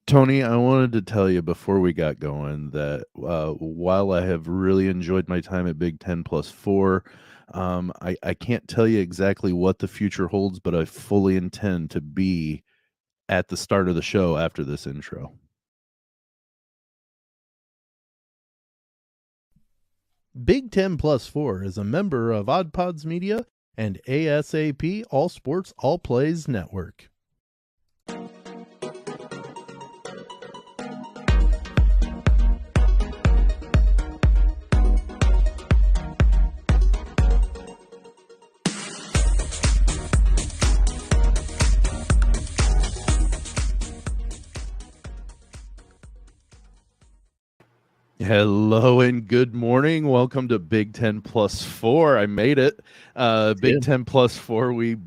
Tony, I wanted to tell you before we got going that while I have really enjoyed my time at Big 10+4, I can't tell you exactly what the future holds, but I fully intend to be at the start of the show after this intro. Big 10+4 is a member of Odd Pods Media and ASAP All Sports All Plays Network. Hello and good morning. Welcome to Big 10+4. I made it. Big 10+4. We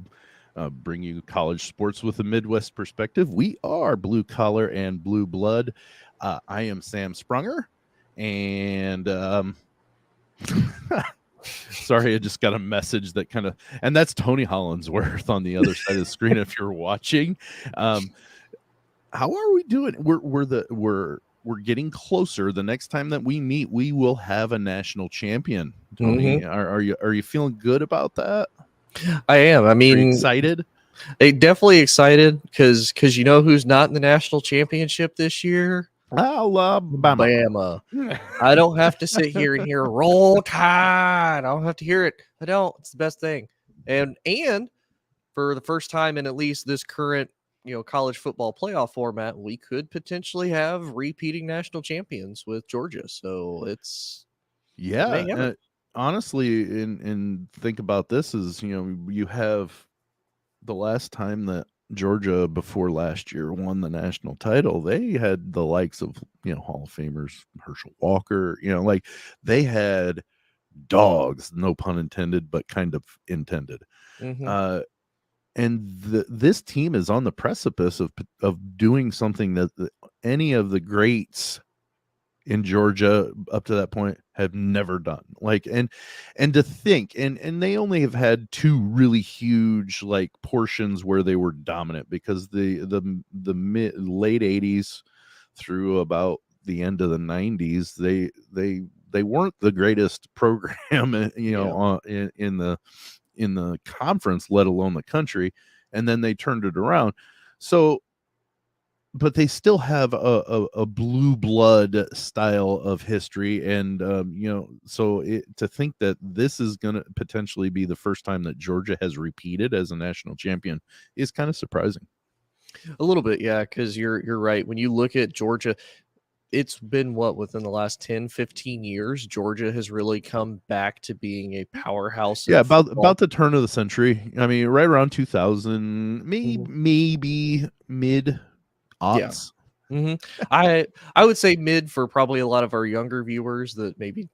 bring you college sports with a Midwest perspective. We are blue collar and blue blood. I am Sam Sprunger, and sorry, I just got a message that and that's Tony Hollinsworth on the other side of the screen. If you're watching, how are we doing? We're getting closer. The next time that we meet, we will have a national champion. Tony, are you feeling good about that? I am. I mean, excited? Definitely excited because you know who's not in the national championship this year? Alabama. I don't have to sit here and hear Roll Tide. I don't have to hear it. I don't. It's the best thing. And for the first time in at least this current college football playoff format, we could potentially have repeating national champions with Georgia. So it's honestly, and think about this is you have the last time that Georgia before last year won the national title, they had the likes of Hall of Famers Herschel Walker, like they had dogs, no pun intended, but kind of intended. And this team is on the precipice of doing something that any of the greats in Georgia up to that point have never done. Like, and to think, and they only have had two really huge portions where they were dominant, because the late 80s through about the end of the 90s, they weren't the greatest program, in the conference, let alone the country, and then they turned it around. So, but they still have a blue blood style of history, and so to think that this is going to potentially be the first time that Georgia has repeated as a national champion is kind of surprising. A little bit, yeah, because you're right. When you look at Georgia, it's been within the last 10, 15 years, Georgia has really come back to being a powerhouse. Yeah, about the turn of the century. I mean, right around 2000, maybe mid aughts. Yeah. I would say mid for probably a lot of our younger viewers that maybe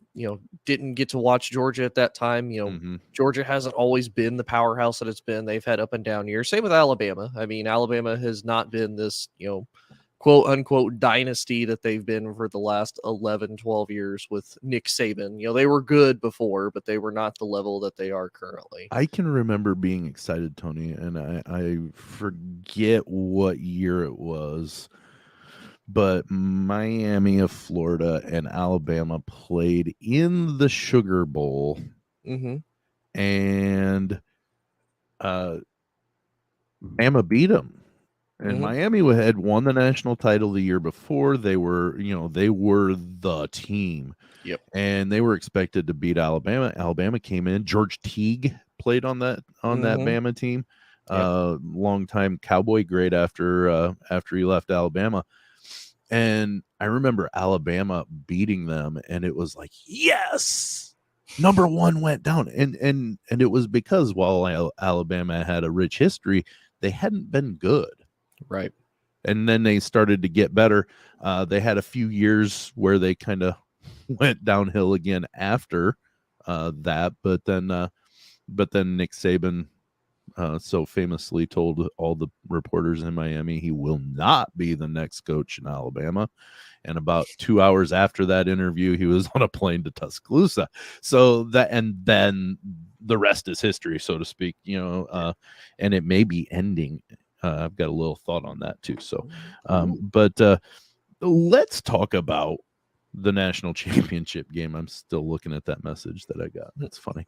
didn't get to watch Georgia at that time. Georgia hasn't always been the powerhouse that it's been. They've had up and down years. Same with Alabama. I mean, Alabama has not been this quote unquote dynasty that they've been for the last 11, 12 years with Nick Saban. They were good before, but they were not the level that they are currently. I can remember being excited, Tony, and I forget what year it was, but Miami of Florida and Alabama played in the Sugar Bowl, and Bama beat them. And Miami had won the national title the year before. They were the team. Yep. And they were expected to beat Alabama. Alabama came in. George Teague played on that Bama team. Yep. Longtime Cowboy great after he left Alabama. And I remember Alabama beating them, and it was like, yes, number one went down. And it was because while Alabama had a rich history, they hadn't been good. Right. And then they started to get better. They had a few years where they kind of went downhill again after that. But then Nick Saban so famously told all the reporters in Miami he will not be the next coach in Alabama. And about 2 hours after that interview, he was on a plane to Tuscaloosa. So and then the rest is history, so to speak, and it may be ending I've got a little thought on that too. So, but let's talk about the national championship game. I'm still looking at that message that I got. That's funny.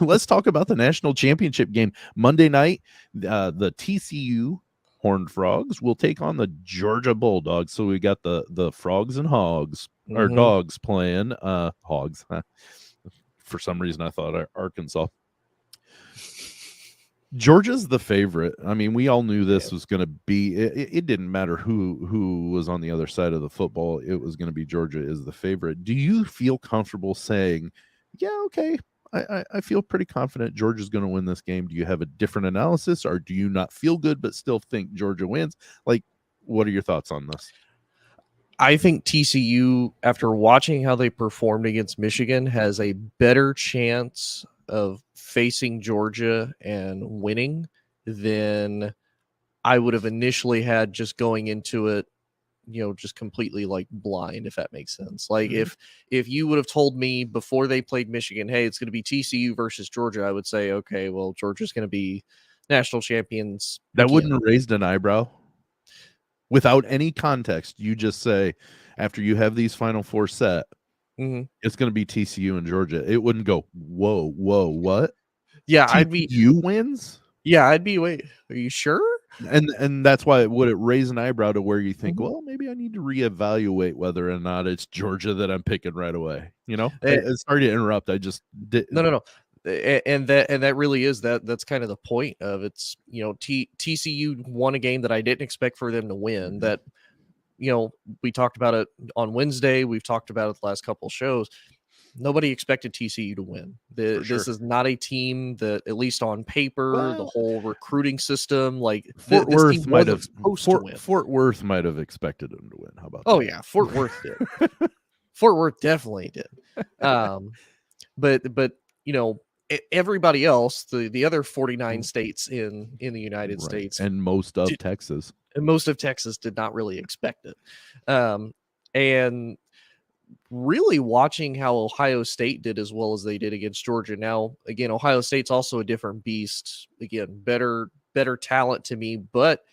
Let's talk about the national championship game. Monday night, the TCU Horned Frogs will take on the Georgia Bulldogs. So we got the Frogs and Hogs, or Dogs playing Hogs. For some reason, I thought Arkansas. Georgia's the favorite. I mean, we all knew this was going to be. It didn't matter who was on the other side of the football. It was going to be Georgia is the favorite. Do you feel comfortable saying, yeah, okay, I feel pretty confident Georgia's going to win this game? Do you have a different analysis, or do you not feel good but still think Georgia wins? Like, what are your thoughts on this? I think TCU, after watching how they performed against Michigan, has a better chance of facing Georgia and winning than I would have initially had just going into it, just completely like blind, if that makes sense. Like if you would have told me before they played Michigan, hey, it's going to be TCU versus Georgia, I would say, okay, well, Georgia's going to be national champions. That wouldn't have raised an eyebrow. Without any context, you just say, after you have these Final Four set, it's going to be TCU and Georgia. It wouldn't go, whoa, what? Yeah, TCU wins? Yeah, I'd be, wait, are you sure? And that's why would it raise an eyebrow to where you think, well, maybe I need to reevaluate whether or not it's Georgia that I'm picking right away. Sorry to interrupt. I just did. No. And that really is that's kind of the point of it's, TCU won a game that I didn't expect for them to win. That, we talked about it on Wednesday. We've talked about it the last couple of shows. Nobody expected TCU to win. This is not a team that, at least on paper, the whole recruiting system, like Fort Worth might have Fort Worth might have expected them to win. How about that? Oh yeah, Fort Worth did. Fort Worth definitely did. But everybody else, the other 49 states in the United States, and most of Texas did not really expect it. And really watching how Ohio State did as well as they did against Georgia. Now, again, Ohio State's also a different beast. Again, better talent to me, but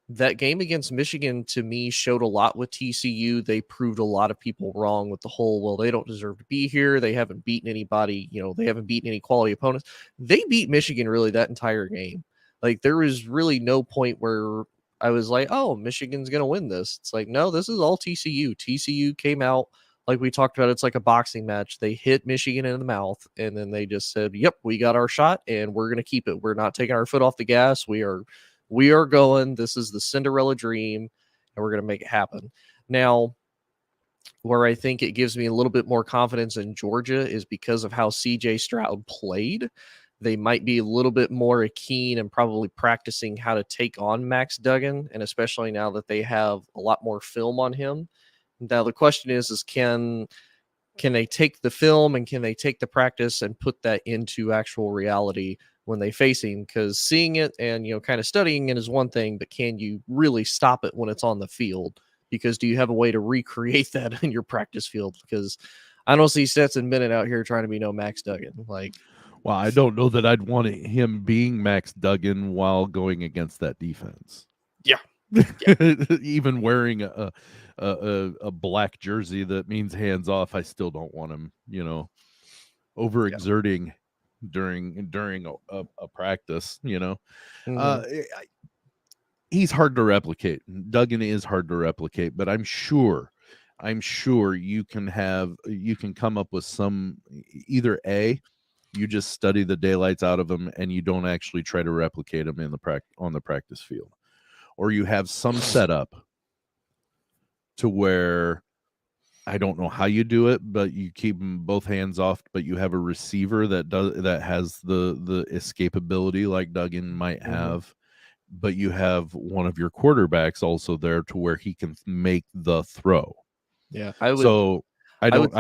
that game against Michigan to me showed a lot with TCU. They proved a lot of people wrong with the whole, well, they don't deserve to be here. They haven't beaten anybody, they haven't beaten any quality opponents. They beat Michigan really that entire game. Like there was really no point where I was like, oh, Michigan's going to win this. It's like, no, this is all TCU. TCU came out, like we talked about, it's like a boxing match. They hit Michigan in the mouth, and then they just said, yep, we got our shot, and we're going to keep it. We're not taking our foot off the gas. We are going. This is the Cinderella dream, and we're going to make it happen. Now, where I think it gives me a little bit more confidence in Georgia is because of how CJ Stroud played. They might be a little bit more keen and probably practicing how to take on Max Duggan, and especially now that they have a lot more film on him. Now the question is can they take the film and can they take the practice and put that into actual reality when they face him? Because seeing it and kind of studying it is one thing, but can you really stop it when it's on the field? Because do you have a way to recreate that in your practice field? Because I don't see Stetson Bennett out here trying to be no Max Duggan. Like, well, I don't know that I'd want him being Max Duggan while going against that defense. Yeah. Even wearing a black jersey that means hands off, I still don't want him, overexerting during a practice, he's hard to replicate. Duggan is hard to replicate, but I'm sure you can come up with some, either A, you just study the daylights out of him and you don't actually try to replicate him on the practice field, or you have some setup to where, I don't know how you do it, but you keep them both hands off, but you have a receiver that has the escapability like Duggan might have, but you have one of your quarterbacks also there to where he can make the throw. Yeah, I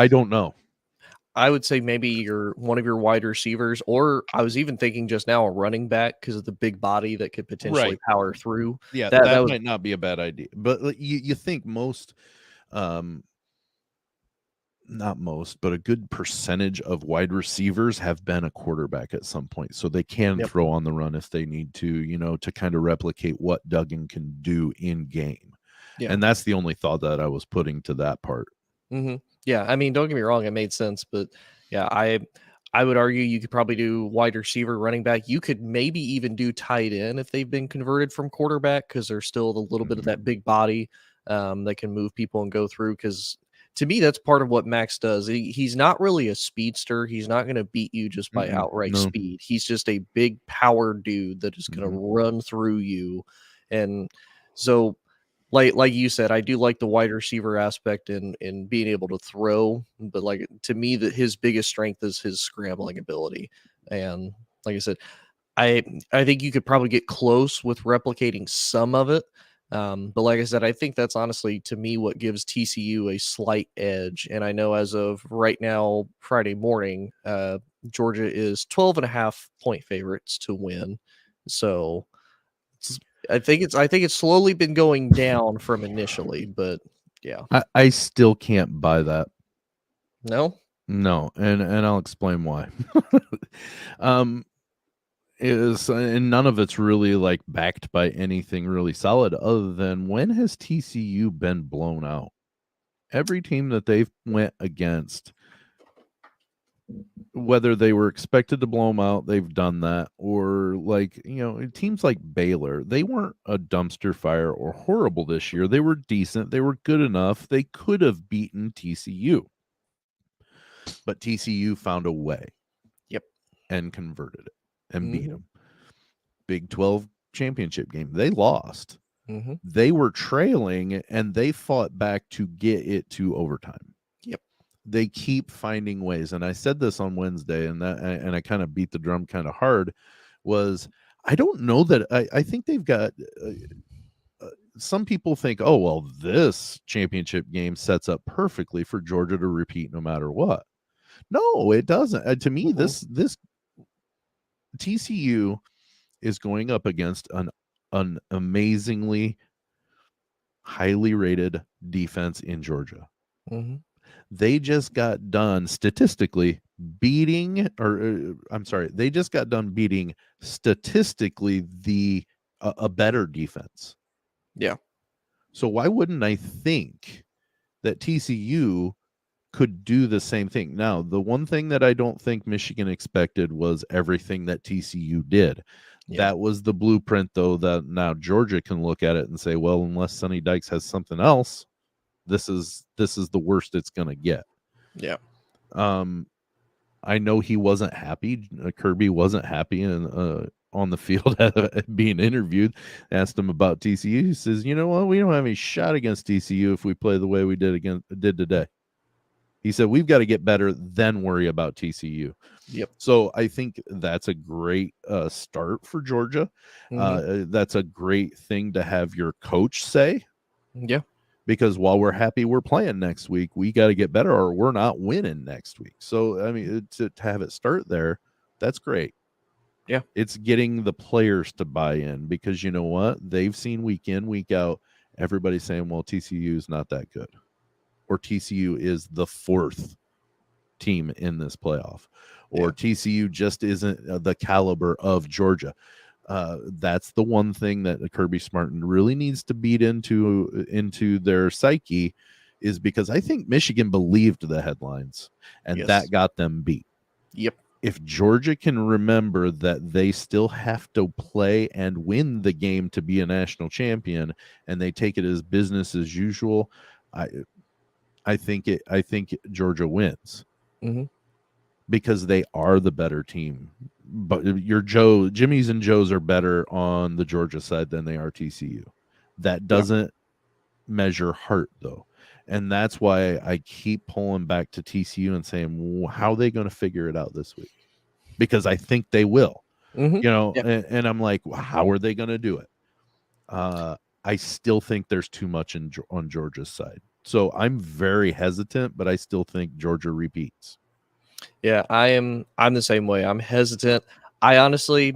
don't know. I would say maybe one of your wide receivers, or I was even thinking just now a running back because of the big body that could potentially power through. Yeah, that might not be a bad idea. But you think most not most, but a good percentage of wide receivers have been a quarterback at some point. So they can throw on the run if they need to, to kind of replicate what Duggan can do in game. Yeah. And that's the only thought that I was putting to that part. Mm-hmm. Yeah. I mean, don't get me wrong. It made sense, but yeah, I would argue you could probably do wide receiver, running back. You could maybe even do tight end if they've been converted from quarterback, because there's still a little bit of that big body that can move people and go through. Because to me, that's part of what Max does. He's not really a speedster. He's not going to beat you just by outright speed. He's just a big power dude that is going to run through you. And so, like you said, I do like the wide receiver aspect in being able to throw, but like to me, that his biggest strength is his scrambling ability. And like I said, I think you could probably get close with replicating some of it. But like I said, I think that's honestly to me what gives TCU a slight edge. And I know as of right now, Friday morning, Georgia is 12.5-point favorites to win. So I think it's slowly been going down from initially, but yeah. I still can't buy that. No? No, and I'll explain why. And none of it's really like backed by anything really solid other than when has TCU been blown out? Every team that they've went against, whether they were expected to blow them out, they've done that. Or like, teams like Baylor, they weren't a dumpster fire or horrible this year. They were decent. They were good enough. They could have beaten TCU. But TCU found a way. Yep. And converted it and beat them. Big 12 championship game. They lost. They were trailing and they fought back to get it to overtime. Yep. They keep finding ways. And I said this on Wednesday, and I kind of beat the drum kind of hard, was I don't know that I think they've got some people think, oh, well, this championship game sets up perfectly for Georgia to repeat no matter what. No, it doesn't. To me, this TCU is going up against an amazingly highly rated defense in Georgia. They just got done statistically beating, they just got done beating statistically a better defense. Yeah. So why wouldn't I think that TCU could do the same thing? Now, the one thing that I don't think Michigan expected was everything that TCU did. Yeah. That was the blueprint, though, that now Georgia can look at it and say, well, unless Sonny Dykes has something else, this is the worst it's going to get. Yeah. I know he wasn't happy. Kirby wasn't happy on the field being interviewed. Asked him about TCU. He says, you know what? We don't have any shot against TCU if we play the way we did today. He said, we've got to get better, then worry about TCU. Yep. So I think that's a great start for Georgia. That's a great thing to have your coach say. Yeah. Because while we're happy we're playing next week, we got to get better or we're not winning next week. So, I mean, to have it start there, that's great. Yeah. It's getting the players to buy in because you know what? They've seen week in, week out, everybody saying, well, TCU is not that good. Or TCU is the fourth team in this playoff. Or TCU just isn't the caliber of Georgia. That's the one thing that Kirby Smartin really needs to beat into their psyche, is because I think Michigan believed the headlines and that got them beat. Yep. If Georgia can remember that they still have to play and win the game to be a national champion, and they take it as business as usual, I think Georgia wins. Because they are the better team. But Jimmy's and Joe's are better on the Georgia side than they are TCU. That doesn't measure heart, though. And that's why I keep pulling back to TCU and saying, well, how are they going to figure it out this week? Because I think they will. And I'm like, well, how are they going to do it? I still think there's too much on Georgia's side. So I'm very hesitant, but I still think Georgia repeats. Yeah, I'm the same way. I'm hesitant. I honestly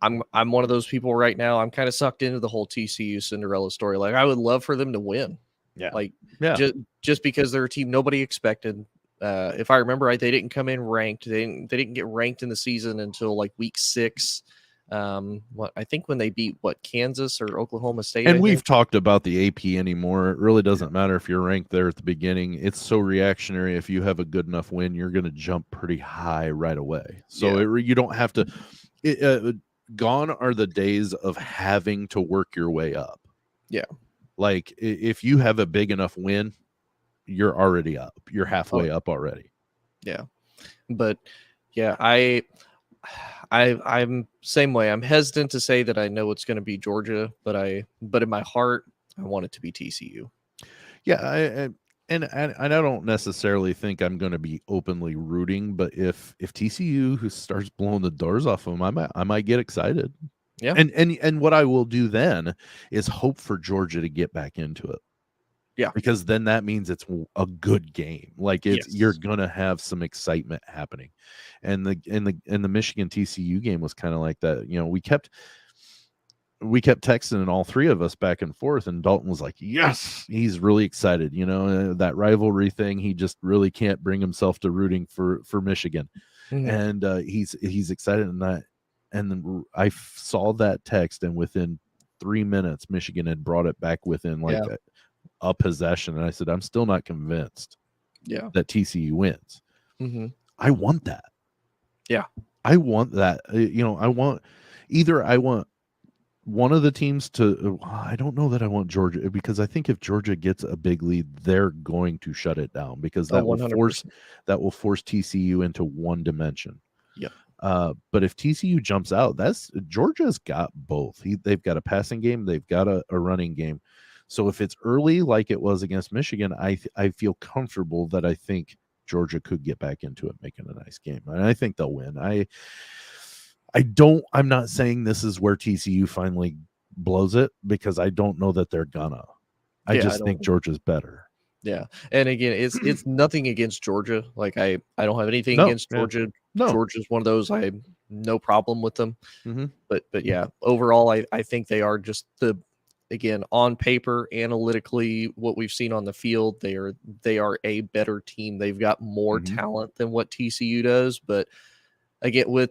I'm one of those people right now. I'm kind of sucked into the whole TCU Cinderella story. Like I would love for them to win. Yeah. Just because they're a team nobody expected. If I remember right, they didn't come in ranked. They didn't get ranked in the season until like week 6. I think when they beat Kansas or Oklahoma State. And we've talked about the AP anymore. It really doesn't matter if you're ranked there at the beginning. It's so reactionary. If you have a good enough win, you're going to jump pretty high right away. So you don't have to. Gone are the days of having to work your way up. Yeah. Like if you have a big enough win, you're already up. You're halfway up already. Yeah. But yeah, I'm same way. I'm hesitant to say that I know it's going to be Georgia, but in my heart, I want it to be TCU. Yeah, and I don't necessarily think I'm going to be openly rooting, but if TCU who starts blowing the doors off them, I might get excited. Yeah, and what I will do then is hope for Georgia to get back into it. Yeah, because then that means it's a good game. Like you're gonna have some excitement happening, and the Michigan TCU game was kind of like that. You know, we kept texting, and all three of us back and forth, and Dalton was like, yes, he's really excited. You know, that rivalry thing, he just really can't bring himself to rooting for Michigan. And he's excited. And then I saw that text, and within 3 minutes Michigan had brought it back within like a possession, and I said, I'm still not convinced that TCU wins. I want that. I want that. I want one of the teams to. I don't know that I want Georgia, because I think if Georgia gets a big lead, they're going to shut it down, because that will force TCU into one dimension. But if TCU jumps out, Georgia's got both. They've got a passing game, they've got a running game. So if it's early like it was against Michigan, I feel comfortable that I think Georgia could get back into it, making a nice game, and I think they'll win. I'm not saying this is where TCU finally blows it, because I don't know that they're gonna. I just think Georgia's better. Yeah, and again, it's nothing against Georgia. Like I don't have anything against Georgia. No. Georgia's one of those, I have no problem with them. But yeah, overall, I think they are just again, on paper, analytically, what we've seen on the field, they are a better team. They've got more talent than what TCU does. But again, with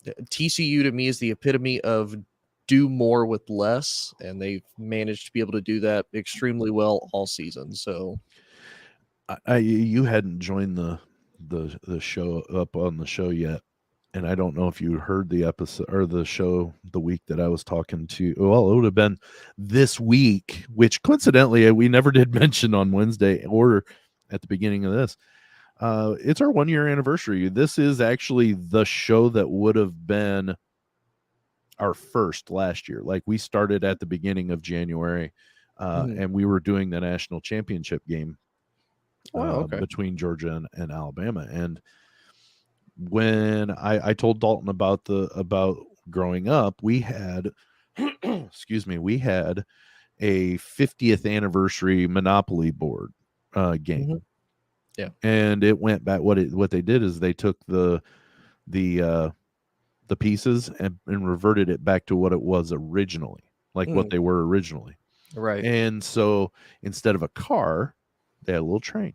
TCU, to me, is the epitome of do more with less, and they've managed to be able to do that extremely well all season. So you hadn't joined the show up on the show yet, and I don't know if you heard the episode or the show the week that I was talking to. Well, it would have been this week, which coincidentally we never did mention on Wednesday or at the beginning of this. It's our 1-year anniversary. This is actually the show that would have been our first last year. Like, we started at the beginning of January, and we were doing the national championship game between Georgia and Alabama. And when I told Dalton about growing up, we had we had a 50th anniversary Monopoly board game. Yeah. And it went back. What they did is they took the pieces and reverted it back to what it was originally, like what they were originally. Right. And so instead of a car, they had a little train.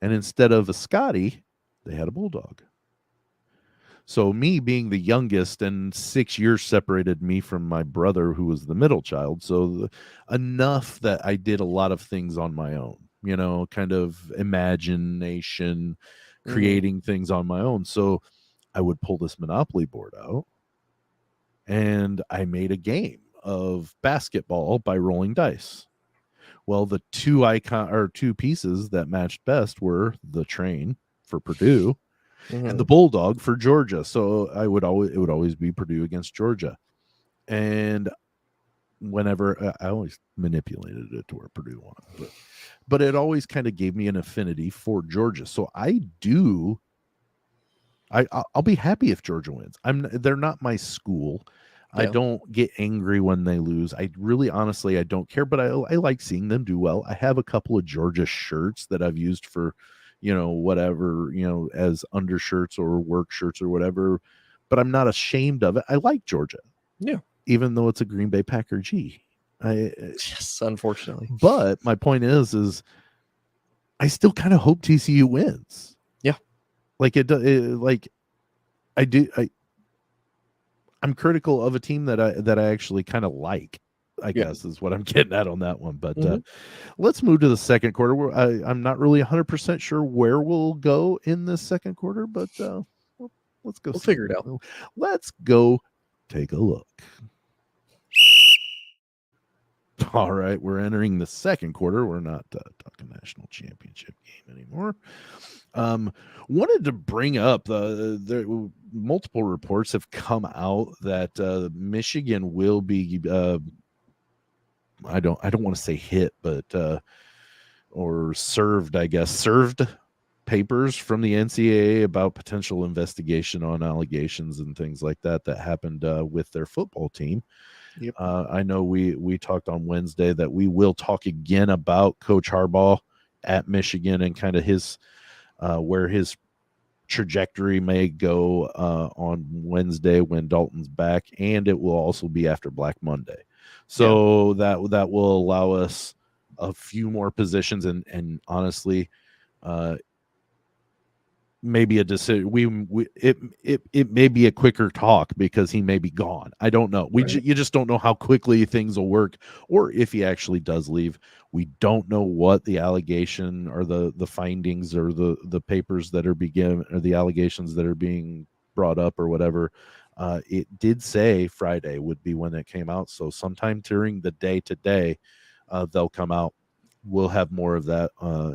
And instead of a Scotty, they had a bulldog. So me being the youngest, and 6 years separated me from my brother, who was the middle child. So enough that I did a lot of things on my own, kind of imagination, creating things on my own. So I would pull this Monopoly board out, and I made a game of basketball by rolling dice. Well, the two pieces that matched best were the train for Purdue and the bulldog for Georgia. So it would always be Purdue against Georgia. And whenever I always manipulated it to where Purdue won, but it always kind of gave me an affinity for Georgia. So I'll be happy if Georgia wins. They're not my school. I don't get angry when they lose. I really, honestly, I don't care, but I like seeing them do well. I have a couple of Georgia shirts that I've used for, whatever, as undershirts or work shirts or whatever, but I'm not ashamed of it. I like Georgia. Yeah. Even though it's a Green Bay Packer G. Yes, unfortunately. But my point is I still kind of hope TCU wins. Yeah. Like I'm critical of a team that I actually kind of like, I guess is what I'm getting at on that one. But let's move to the second quarter. I'm not really 100% sure where we'll go in this second quarter, but let's go. We'll figure it out. Let's go take a look. All right, we're entering the second quarter. We're not talking national championship game anymore. Wanted to bring up the multiple reports have come out that Michigan will be I don't want to say hit, but or served, I guess, served papers from the NCAA about potential investigation on allegations and things like that happened with their football team. Yep. I know we talked on Wednesday that we will talk again about Coach Harbaugh at Michigan and kind of his where his trajectory may go on Wednesday when Dalton's back, and it will also be after Black Monday. So that will allow us a few more positions and honestly, maybe a decision. It may be a quicker talk because he may be gone. I don't know. You just don't know how quickly things will work, or if he actually does leave. We don't know what the allegation or the findings or the papers that are or the allegations that are being brought up or whatever. It did say Friday would be when it came out, so sometime during the day today, they'll come out. We'll have more of that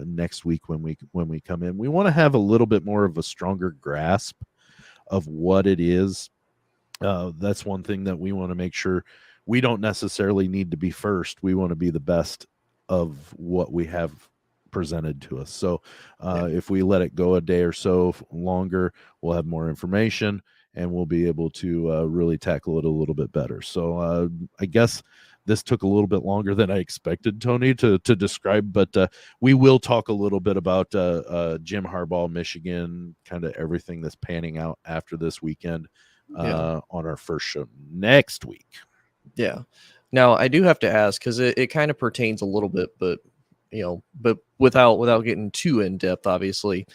next week when we come in. We want to have a little bit more of a stronger grasp of what it is. That's one thing that we want to make sure. We don't necessarily need to be first. We want to be the best of what we have presented to us. So if we let it go a day or so longer, we'll have more information and we'll be able to really tackle it a little bit better. So I guess this took a little bit longer than I expected, Tony, to describe, but we will talk a little bit about Jim Harbaugh, Michigan, kind of everything that's panning out after this weekend on our first show next week. Yeah. Now, I do have to ask, because it kind of pertains a little bit, but without getting too in depth, obviously,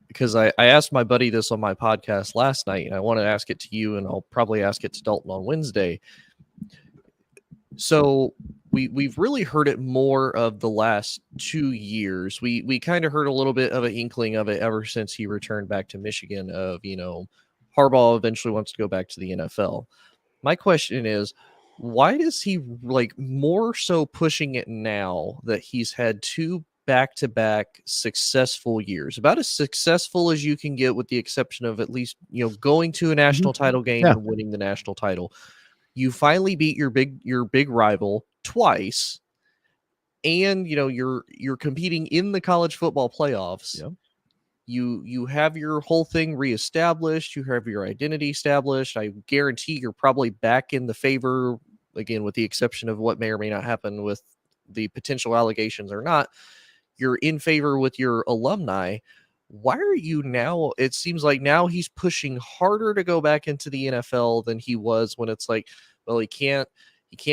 because I asked my buddy this on my podcast last night, and I want to ask it to you, and I'll probably ask it to Dalton on Wednesday. So we've really heard it more of the last 2 years. We kind of heard a little bit of an inkling of it ever since he returned back to Michigan of, Harbaugh eventually wants to go back to the NFL. My question is, why is he more so pushing it now that he's had 2 back-to-back successful years, about as successful as you can get with the exception of at least, going to a national title game and winning the national title. You finally beat your big rival twice, and you're competing in the college football playoffs. Yep. You have your whole thing reestablished. You have your identity established. I guarantee you're probably back in the favor again, with the exception of what may or may not happen with the potential allegations or not. You're in favor with your alumni. Why are you now? It seems like now he's pushing harder to go back into the NFL than he was when it's like, well, he can't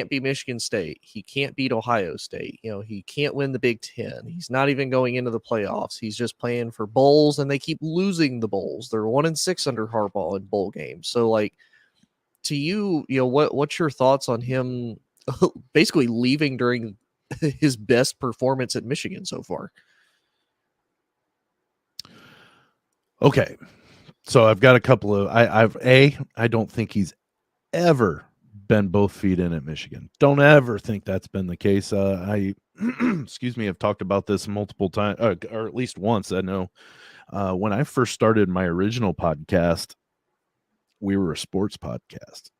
beat Michigan State. He can't beat Ohio State. He can't win the Big Ten. He's not even going into the playoffs. He's just playing for bowls, and they keep losing the bowls. They're 1-6 under Harbaugh in bowl games. So, to you, what's your thoughts on him basically leaving during his best performance at Michigan so far? Okay. So I've got a couple of I don't think he's ever been both feet in at Michigan. Don't ever think that's been the case. I excuse me, I've talked about this multiple times, or at least once. I know when I first started my original podcast, we were a sports podcast,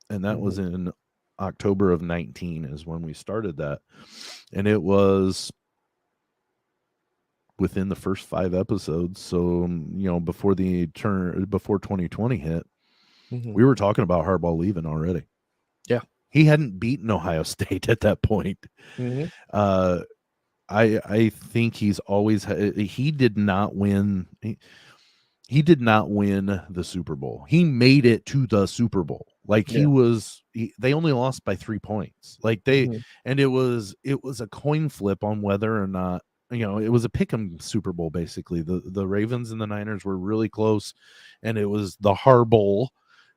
and that was in October of 19 is when we started that, and it was within the first 5 episodes. So before 2020 hit, we were talking about Harbaugh leaving already. Yeah, he hadn't beaten Ohio State at that point. I think he's always he did not win. He did not win the Super Bowl. He made it to the Super Bowl. They only lost by 3 points. And it was a coin flip on whether or not it was a pick'em Super Bowl basically. The Ravens and the Niners were really close, and it was the Harbaugh.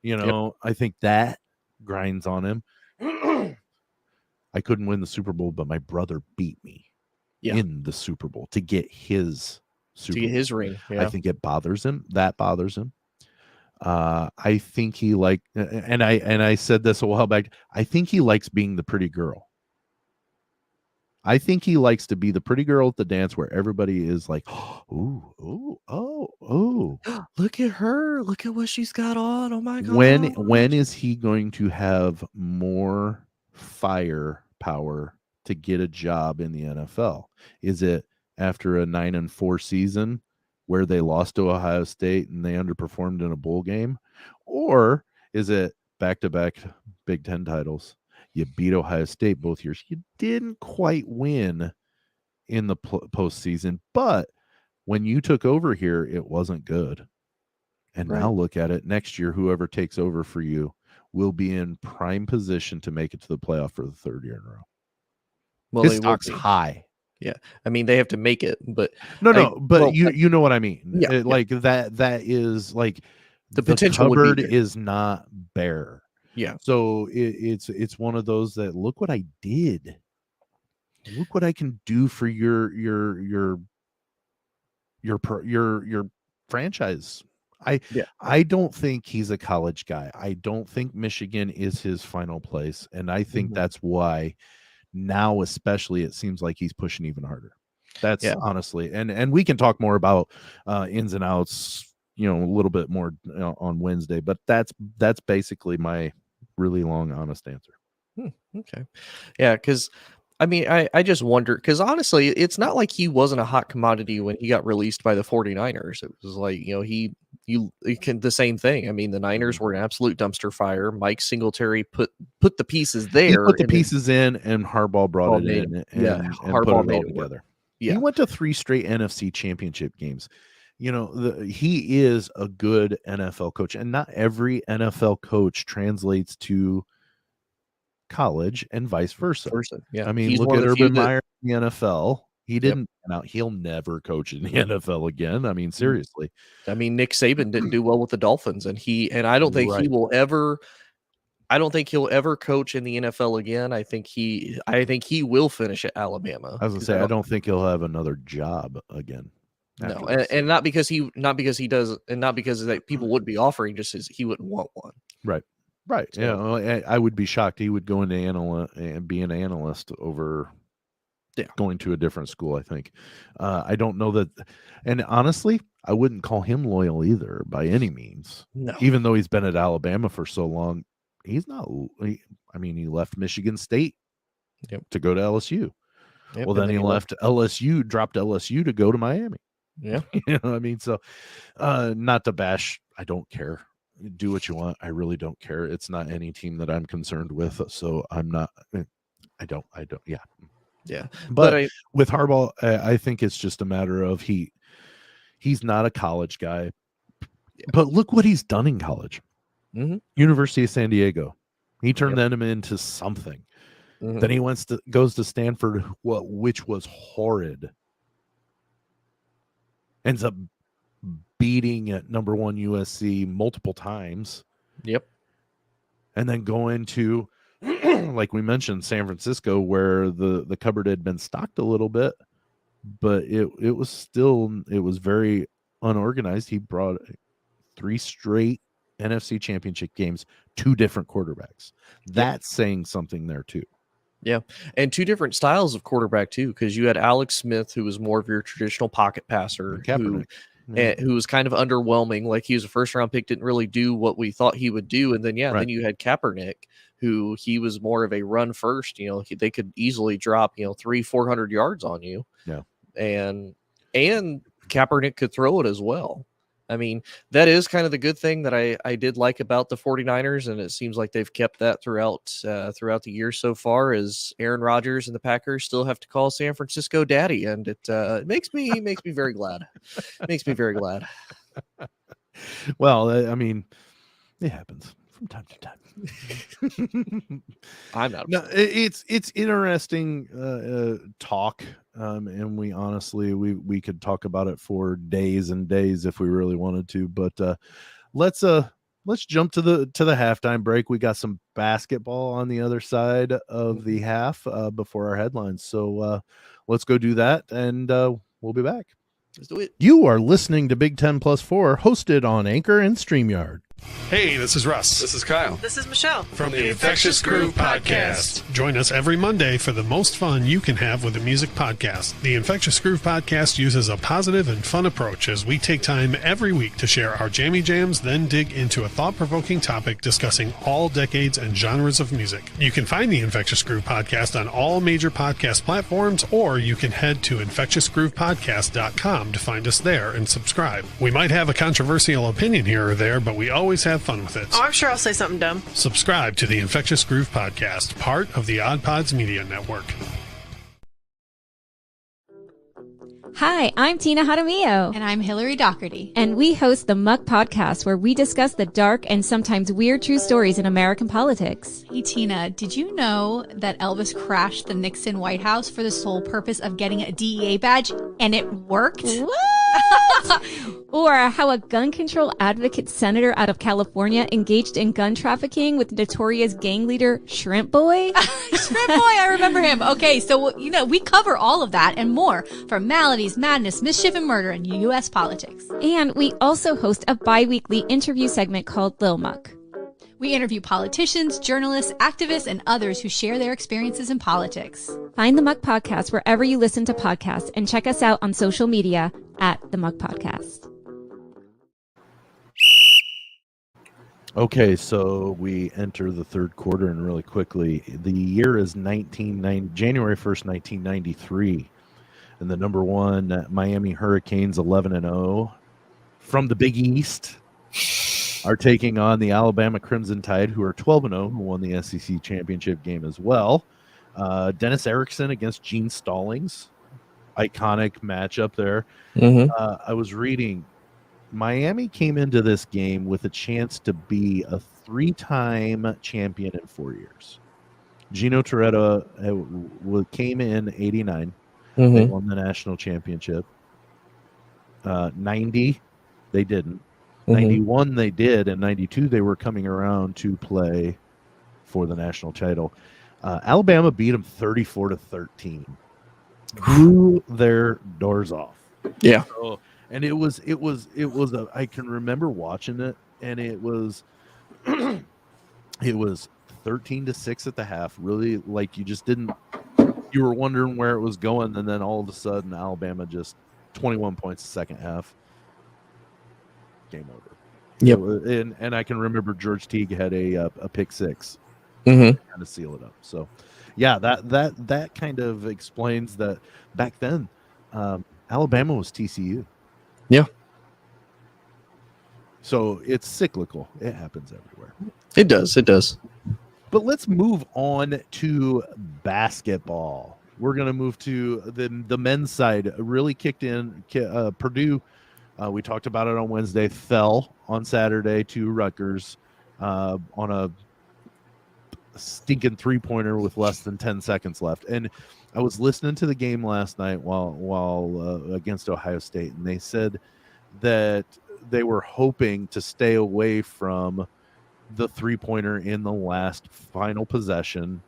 Yep. I think that grinds on him. I couldn't win the Super Bowl, but my brother beat me in the Super Bowl to get his Super Bowl. his ring. Yeah. I think it bothers him. That bothers him. I think he and I said this a while back. I think he likes being the pretty girl. I think he likes to be the pretty girl at the dance where everybody is like, oh. Look at her. Look at what she's got on. Oh my When god. is he going to have more firepower to get a job in the NFL? Is it after a 9-4 season where they lost to Ohio State and they underperformed in a bowl game? Or is it back-to-back Big Ten titles? You beat Ohio State both years. You didn't quite win in the postseason, but when you took over here, it wasn't good. And now look at it. Next year, whoever takes over for you will be in prime position to make it to the playoff for the third year in a row. Well, his stock's high. Yeah, I mean they have to make it, but you know what I mean. Yeah, like that is like the potential cupboard would be there. is not bare. Yeah. So it's one of those that look what I did. Look what I can do for your franchise. I don't think he's a college guy. I don't think Michigan is his final place, and I think that's why now especially it seems like he's pushing even harder. That's honestly, and we can talk more about ins and outs, a little bit more on Wednesday, but that's basically my really long honest answer. Okay. Yeah, because I mean, I just wonder, because honestly, it's not like he wasn't a hot commodity when he got released by the 49ers. It was like, the same thing. I mean, the Niners were an absolute dumpster fire. Mike Singletary put the pieces there. He put the pieces in, and Harbaugh brought it in and Harbaugh put it all together. Yeah. He went to 3 straight NFC championship games. He is a good NFL coach, and not every NFL coach translates to college and vice versa. Yeah. I mean, look at Urban Meyer in the NFL. He didn't he'll never coach in the NFL again. I mean, seriously. I mean, Nick Saban didn't do well with the Dolphins, and I don't think he will ever. I don't think he'll ever coach in the NFL again. I think he will finish at Alabama. I was gonna say I don't think he'll have another job again. No, and not because he does, and not because that people would be offering, just as he wouldn't want one. Right. So, yeah, I would be shocked he would go into and be an analyst over going to a different school. I think I don't know that, and honestly, I wouldn't call him loyal either by any means. No, even though he's been at Alabama for so long, he's not. He left Michigan State to go to LSU. Well, then he left LSU, dropped LSU to go to Miami. Yeah, I mean, so not to bash. I don't care. Do what you want. I really don't care. It's not any team that I'm concerned with. So I'm not. I don't. Yeah. Yeah. But with Harbaugh, I think it's just a matter of he's not a college guy. Yeah. But look what he's done in college. University of San Diego. He turned them into something. Then he goes to Stanford, which was horrid. Ends up beating at number 1 USC multiple times. Yep. And then going to, like we mentioned, San Francisco, where the cupboard had been stocked a little bit, but it was very unorganized. He brought 3 straight NFC championship games, 2 different quarterbacks. That's saying something there too. Yeah, and 2 different styles of quarterback too, because you had Alex Smith, who was more of your traditional pocket passer, who was kind of underwhelming. Like, he was a first-round pick, didn't really do what we thought he would do. And then then you had Kaepernick, who he was more of a run first. They could easily drop 300-400 yards on you. Yeah, and Kaepernick could throw it as well. I mean, that is kind of the good thing that I did like about the 49ers, and it seems like they've kept that throughout the year so far, as Aaron Rodgers and the Packers still have to call San Francisco daddy, and it makes me very glad. It makes me very glad. Well, I mean, it happens from time to time. I'm not. No, it's interesting talk And we honestly, we could talk about it for days and days if we really wanted to, but let's jump to the halftime break. We got some basketball on the other side of the half before our headlines. So let's go do that, and we'll be back. Let's do it. You are listening to Big 10 Plus 4, hosted on Anchor and StreamYard. Hey, this is Russ. This is Kyle. This is Michelle. From the Infectious Groove Podcast. Join us every Monday for the most fun you can have with a music podcast. The Infectious Groove Podcast uses a positive and fun approach as we take time every week to share our jammy jams, then dig into a thought-provoking topic discussing all decades and genres of music. You can find the Infectious Groove Podcast on all major podcast platforms, or you can head to infectiousgroovepodcast.com to find us there and subscribe. We might have a controversial opinion here or there, but we always have fun with it. Oh, I'm sure I'll say something dumb. Subscribe to the Infectious Groove Podcast, part of the Odd Pods Media Network. Hi, I'm Tina Jaramillo. And I'm Hillary Doherty. And we host the Muck Podcast, where we discuss the dark and sometimes weird true stories in American politics. Hey, Tina, did you know that Elvis crashed the Nixon White House for the sole purpose of getting a DEA badge, and it worked? What? Or how a gun control advocate senator out of California engaged in gun trafficking with notorious gang leader Shrimp Boy? Shrimp Boy, I remember him. Okay, so, we cover all of that and more from maladies, madness, mischief, and murder in U.S. politics. And we also host a bi-weekly interview segment called Lil Muck. We interview politicians, journalists, activists, and others who share their experiences in politics. Find the Muck Podcast wherever you listen to podcasts, and check us out on social media at the Muck Podcast. Okay, so we enter the third quarter, and really quickly, the year is January 1st, 1993, and the number one Miami Hurricanes, 11-0, from the Big East, are taking on the Alabama Crimson Tide, who are 12-0, who won the SEC championship game as well. Dennis Erickson against Gene Stallings, iconic matchup there. Mm-hmm. I was reading, Miami came into this game with a chance to be a 3-time champion in 4 years. Gino Toretta came in 89. Mm-hmm. They won the national championship. 90, they didn't. Mm-hmm. 91, they did. And 92, they were coming around to play for the national title. Alabama beat them 34-13. Blew their doors off. Yeah. So, and it was I can remember watching it, and it was 13-6 at the half. Really, like, you were wondering where it was going, and then all of a sudden Alabama just 21 points the second half. Game over. Yep. And I can remember George Teague had a pick six, Mm-hmm. kind of seal it up. So yeah, that kind of explains that back then Alabama was TCU. Yeah. So it's cyclical. It happens everywhere. It does. But let's move on to basketball. We're going to move to the men's side. Really kicked in. Purdue, we talked about it on Wednesday, fell on Saturday to Rutgers on a stinking three-pointer with less than 10 seconds left. And I was listening to the game last night while against Ohio State, and they said that they were hoping to stay away from the three-pointer in the last final possession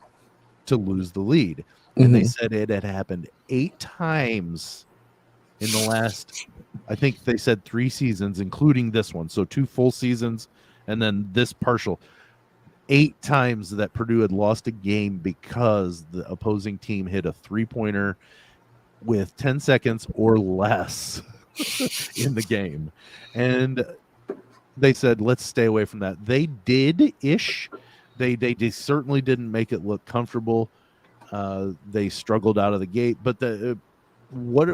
to lose the lead. And they said it had happened 8 times in the last, I think they said 3 seasons, including this one. So 2 full seasons and then this partial. 8 times that Purdue had lost a game because the opposing team hit a three-pointer with 10 seconds or less in the game. And they said, let's stay away from that. They did-ish. They certainly didn't make it look comfortable. They struggled out of the gate. But what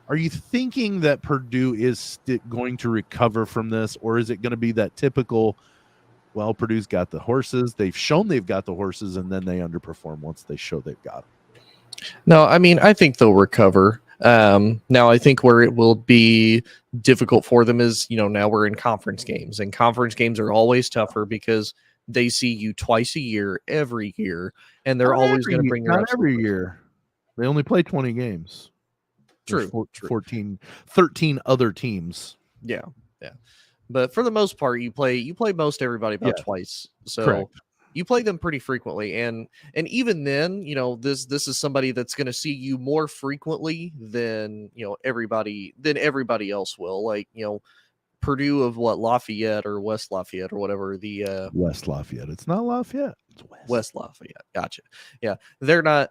are you thinking that Purdue is going to recover from this? Or is it going to be that typical, well, Purdue's got the horses. They've shown they've got the horses, and then they underperform once they show they've got them? No, I mean, I think they'll recover. Now, I think where it will be difficult for them is, now we're in conference games, and conference games are always tougher because they see you twice a year, every year, and they're always going to bring not every year. They only play 20 games. True. There's 13 other teams. Yeah. But for the most part, you play most everybody about twice. So correct. You play them pretty frequently, and even then, this is somebody that's going to see you more frequently than everybody else will. Like Purdue of Lafayette or West Lafayette or whatever the West Lafayette. It's not Lafayette. It's West Lafayette. Gotcha. Yeah, they're not.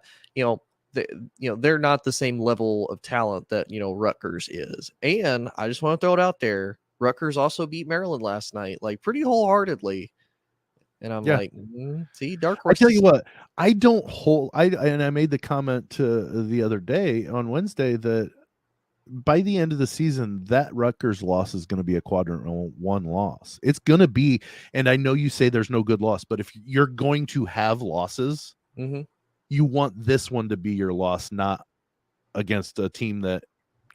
They're not the same level of talent that Rutgers is. And I just want to throw it out there. Rutgers also beat Maryland last night, like pretty wholeheartedly. And I'm like, see, dark horse. I tell you what, I made the comment the other day on Wednesday that by the end of the season, that Rutgers loss is going to be a quadrant 1 loss. It's going to be, and I know you say there's no good loss, but if you're going to have losses, you want this one to be your loss, not against a team that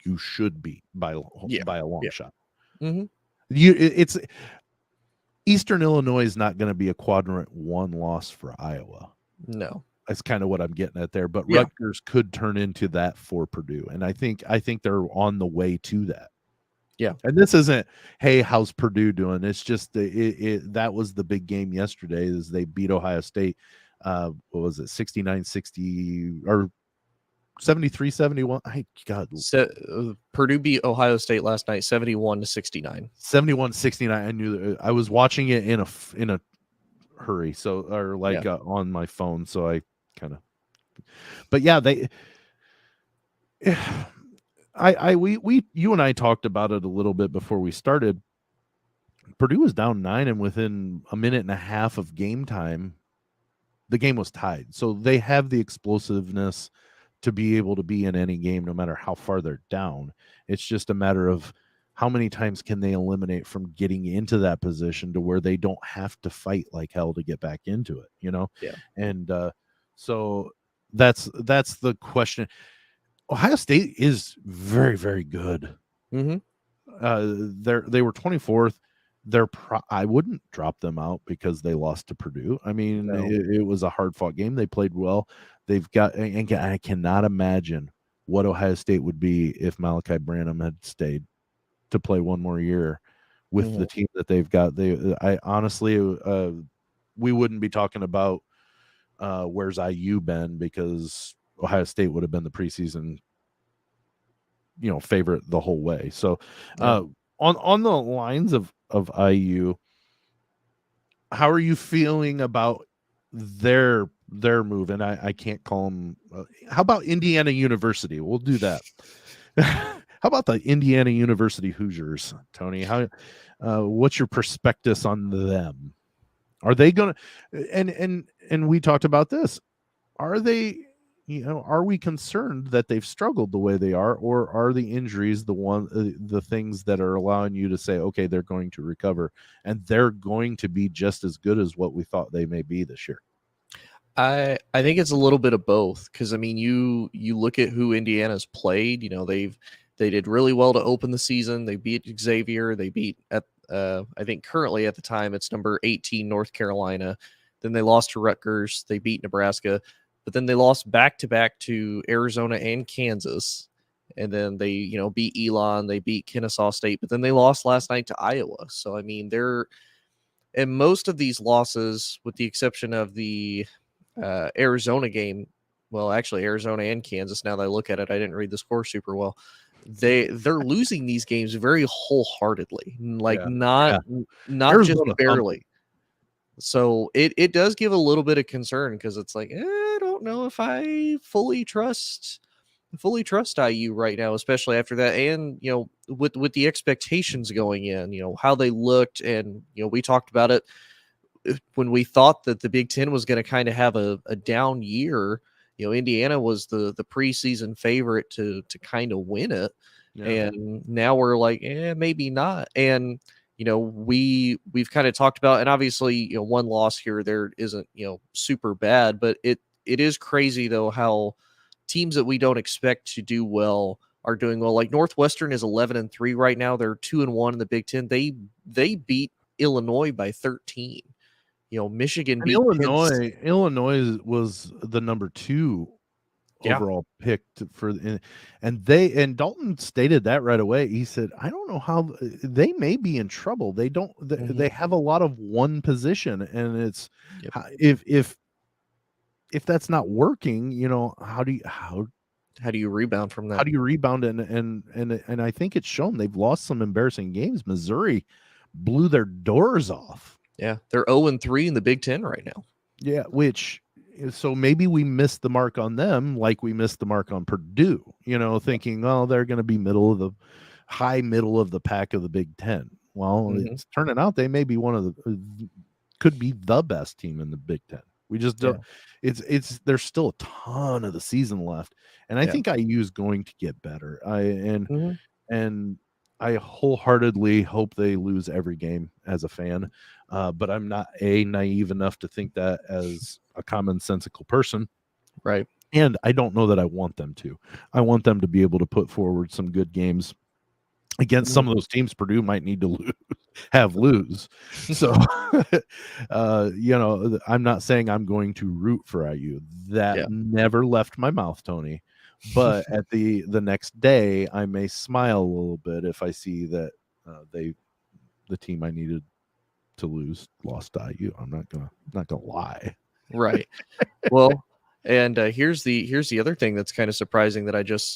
you should beat by a long shot. It's Eastern Illinois is not going to be a quadrant 1 loss for Iowa. No, that's kind of what I'm getting at there. But Rutgers could turn into that for Purdue, and I think they're on the way to that. Yeah, and this isn't, hey, how's Purdue doing? It's just that was the big game yesterday. Is they beat Ohio State. What was it, 69-60 or 73-71? Purdue beat Ohio State last night 71-69. 71-69. I knew that. I was watching it in a hurry, so on my phone, so I kind of. But yeah, you and I talked about it a little bit before we started. Purdue was down 9, and within a minute and a half of game time, the game was tied. So they have the explosiveness to be able to be in any game, no matter how far they're down. It's just a matter of how many times can they eliminate from getting into that position to where they don't have to fight like hell to get back into it, Yeah. And so that's the question. Ohio State is very, very good. Mm-hmm. They were 24th. I wouldn't drop them out because they lost to Purdue. I mean, it was a hard-fought game. They played well. They've got, and I cannot imagine what Ohio State would be if Malachi Branham had stayed to play one more year with the team that they've got. I honestly, we wouldn't be talking about where's IU been, because Ohio State would have been the preseason, favorite the whole way. So, on the lines of IU, how are you feeling about their move? And I can't call them. How about Indiana University? We'll do that. How about the Indiana University Hoosiers, Tony? What's your perspective on them? Are they going to? And we talked about this. Are they? Are we concerned that they've struggled the way they are, or are the injuries the things that are allowing you to say, okay, they're going to recover and they're going to be just as good as what we thought they may be this year? I think it's a little bit of both, because I mean, you look at who Indiana's played. They did really well to open the season. They beat Xavier. They beat I think currently at the time it's number 18 North Carolina. Then they lost to Rutgers. They beat Nebraska. But then they lost back-to-back to Arizona and Kansas. And then they, beat Elon. They beat Kennesaw State. But then they lost last night to Iowa. So, I mean, and most of these losses, with the exception of the Arizona game, well, actually, Arizona and Kansas, now that I look at it, I didn't read the score super well. They're losing these games very wholeheartedly, not just barely. So it does give a little bit of concern, because it's like, I don't know if I fully trust IU right now, especially after that. And, with the expectations going in, how they looked. And, we talked about it when we thought that the Big Ten was going to kind of have a down year. Indiana was the preseason favorite to kind of win it. Yeah. And now we're like, maybe not. And, we've kind of talked about, and obviously, one loss here or there isn't, super bad, but it is crazy though how teams that we don't expect to do well are doing well. Like Northwestern is 11-3 right now. They're 2-1 in the Big Ten. They beat Illinois by 13. Michigan beat Illinois was the number 2 overall pick and Dalton stated that right away. He said, I don't know how they may be in trouble. They don't, they have a lot of one position, and it's if that's not working, how do you rebound from that? How do you rebound? And I think it's shown. They've lost some embarrassing games. Missouri blew their doors off. Yeah, they're 0-3 in the Big Ten right now. Yeah, so maybe we missed the mark on them, like we missed the mark on Purdue. Thinking, oh, they're going to be middle of the pack of the Big Ten. Well, it's turning out they may be could be the best team in the Big Ten. We just don't. There's still a ton of the season left, and I think IU is going to get better. And I wholeheartedly hope they lose every game as a fan, but I'm not naive enough to think that as a commonsensical person, right? And I don't know that I want them to. I want them to be able to put forward some good games against some of those teams Purdue might need to lose. So, I'm not saying I'm going to root for IU. That never left my mouth, Tony. But at the next day, I may smile a little bit if I see that the team I needed to lose lost to IU. I'm not gonna lie. Right. Well. And here's the other thing that's kind of surprising that I just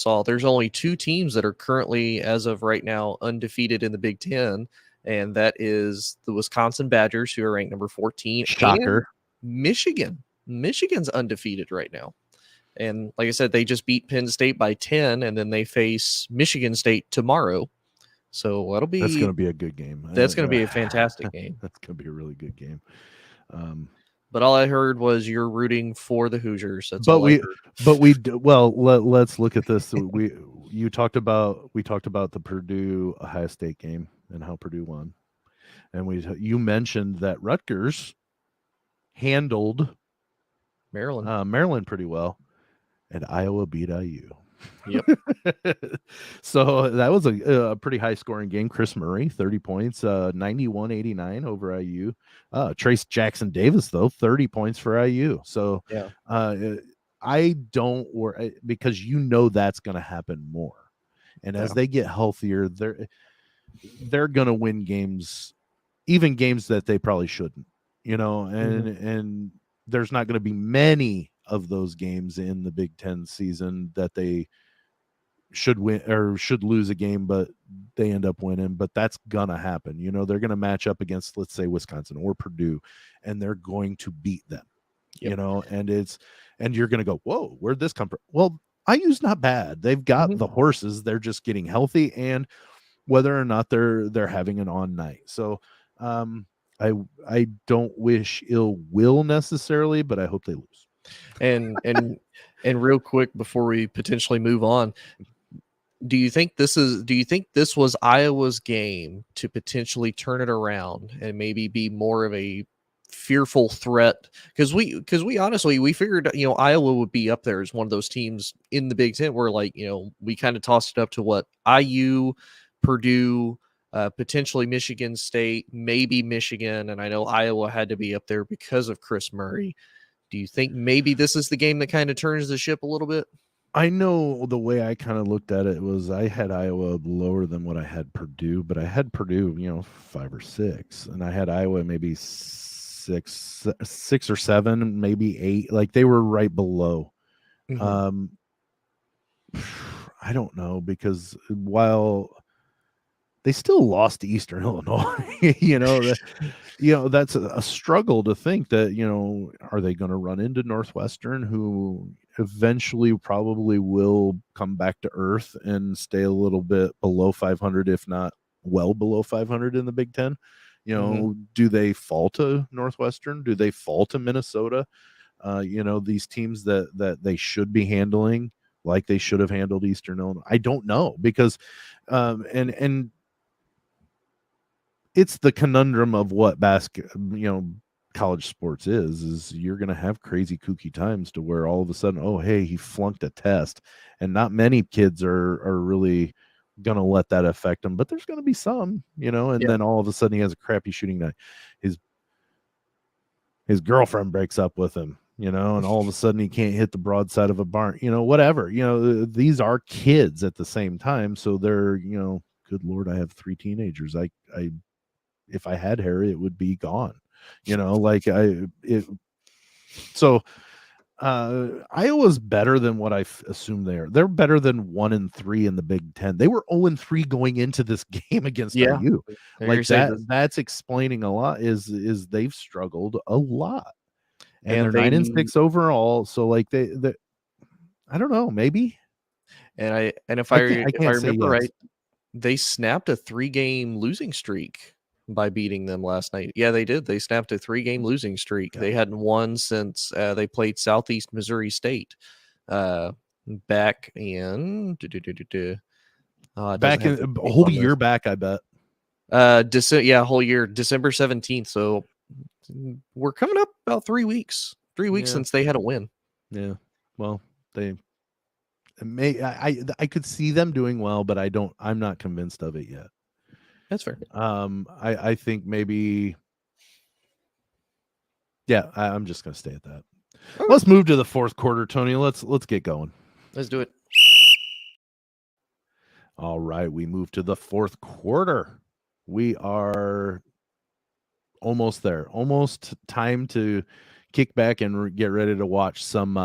saw. There's only 2 teams that are currently, as of right now, undefeated in the Big Ten, and that is the Wisconsin Badgers, who are ranked number 14. Shocker. And Michigan. Michigan's undefeated right now, and like I said, they just beat Penn State by 10, and then they face Michigan State tomorrow. So that's going to be a good game. That's going to be a fantastic game. That's going to be a really good game. But all I heard was you're rooting for the Hoosiers. Let's look at this. We talked about the Purdue Ohio State game and how Purdue won, and you mentioned that Rutgers handled Maryland pretty well, and Iowa beat IU. Yep. So that was a pretty high scoring game. Chris Murray, 30 points, 91-89 over IU. Trace Jackson Davis, though, 30 points for IU. So I don't worry, because that's going to happen more. And as they get healthier, they're going to win games, even games that they probably shouldn't, and there's not going to be many of those games in the Big Ten season that they should win or should lose a game, but they end up winning. But that's gonna happen. They're gonna match up against, let's say, Wisconsin or Purdue, and they're going to beat them. And you're gonna go, whoa, where'd this come from? Well, IU's not bad. They've got the horses. They're just getting healthy, and whether or not they're having an on night. So I don't wish ill will necessarily, but I hope they lose. And real quick before we potentially move on, do you think this was Iowa's game to potentially turn it around and maybe be more of a fearful threat? Because we honestly, we figured Iowa would be up there as one of those teams in the Big Ten where, like, we kind of tossed it up to what IU, Purdue, potentially Michigan State, maybe Michigan, and I know Iowa had to be up there because of Chris Murray. Do you think maybe this is the game that kind of turns the ship a little bit? I know the way I kind of looked at it was I had Iowa lower than what I had Purdue, but I had Purdue, 5 or 6, and I had Iowa maybe 6 or 7, maybe 8. Like, they were right below. I don't know, because while they still lost to Eastern Illinois, that's a struggle to think that, are they going to run into Northwestern, who eventually probably will come back to earth and stay a little bit below 500, if not well below 500 in the Big Ten? Do they fall to Northwestern? Do they fall to Minnesota? These teams that they should be handling like they should have handled Eastern Illinois. I don't know, because and it's the conundrum of what college sports is you're going to have crazy kooky times to where all of a sudden, oh, hey, he flunked a test, and not many kids are really going to let that affect them, but there's going to be some, then all of a sudden he has a crappy shooting night. His girlfriend breaks up with him, and all of a sudden he can't hit the broadside of a barn, whatever. These are kids at the same time, so they're, good Lord, I have 3 teenagers. I if I had hair, it would be gone. Iowa's better than what I assumed they are. They're better than 1-3 in the Big Ten. They were 0-3 going into this game against IU. Like that's explaining a lot. Is they've struggled a lot, and they're 9-6 overall. So like they I don't know, maybe. And if I remember right, they snapped a 3-game losing streak by beating them last night. Yeah, they did. They snapped a 3-game losing streak. They hadn't won since they played Southeast Missouri State back in back in a whole year back, I bet. Whole year, December 17th. So we're coming up about 3 weeks. 3 weeks since they had a win. Yeah. Well, I could see them doing well, but I'm not convinced of it yet. That's fair. I think maybe. Yeah, I'm just gonna stay at that. Okay. Let's move to the fourth quarter, Tony. Let's get going. Let's do it. All right, we move to the fourth quarter. We are almost there. Almost time to kick back and get ready to watch some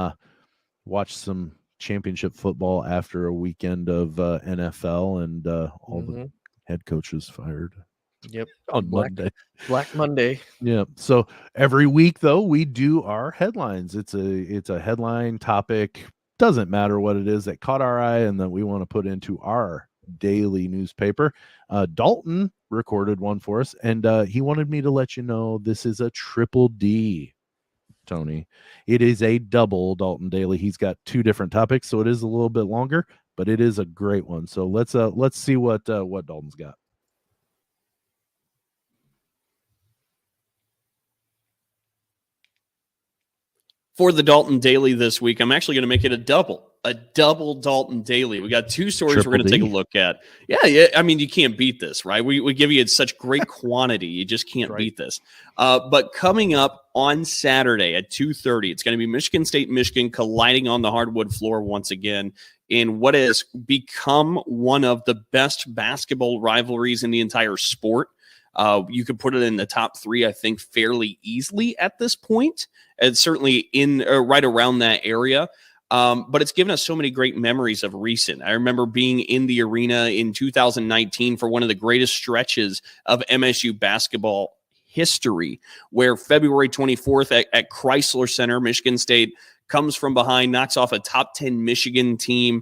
championship football after a weekend of NFL and all the head coaches fired. Yep. On Monday. Black Monday. Yeah. So every week though, we do our headlines. It's a headline topic. Doesn't matter what it is that caught our eye and that we want to put into our daily newspaper. Dalton recorded one for us, and he wanted me to let you know this is a triple D, Tony. It is a double Dalton Daily. He's got 2 different topics, so it is a little bit longer, but it is a great one. So let's see what Dalton's got. For the Dalton Daily this week, I'm actually going to make it a double Dalton Daily. We got 2 stories we're going to take a look at. Yeah. I mean, you can't beat this, right? We give you such great quantity. You just can't beat this. But coming up on Saturday at 2:30, it's going to be Michigan State, Michigan colliding on the hardwood floor once again in what has become one of the best basketball rivalries in the entire sport. You could put it in the top 3, I think, fairly easily at this point. And certainly in right around that area. But it's given us so many great memories of recent. I remember being in the arena in 2019 for one of the greatest stretches of MSU basketball history, where February 24th at Chrysler Center, Michigan State comes from behind, knocks off a top 10 Michigan team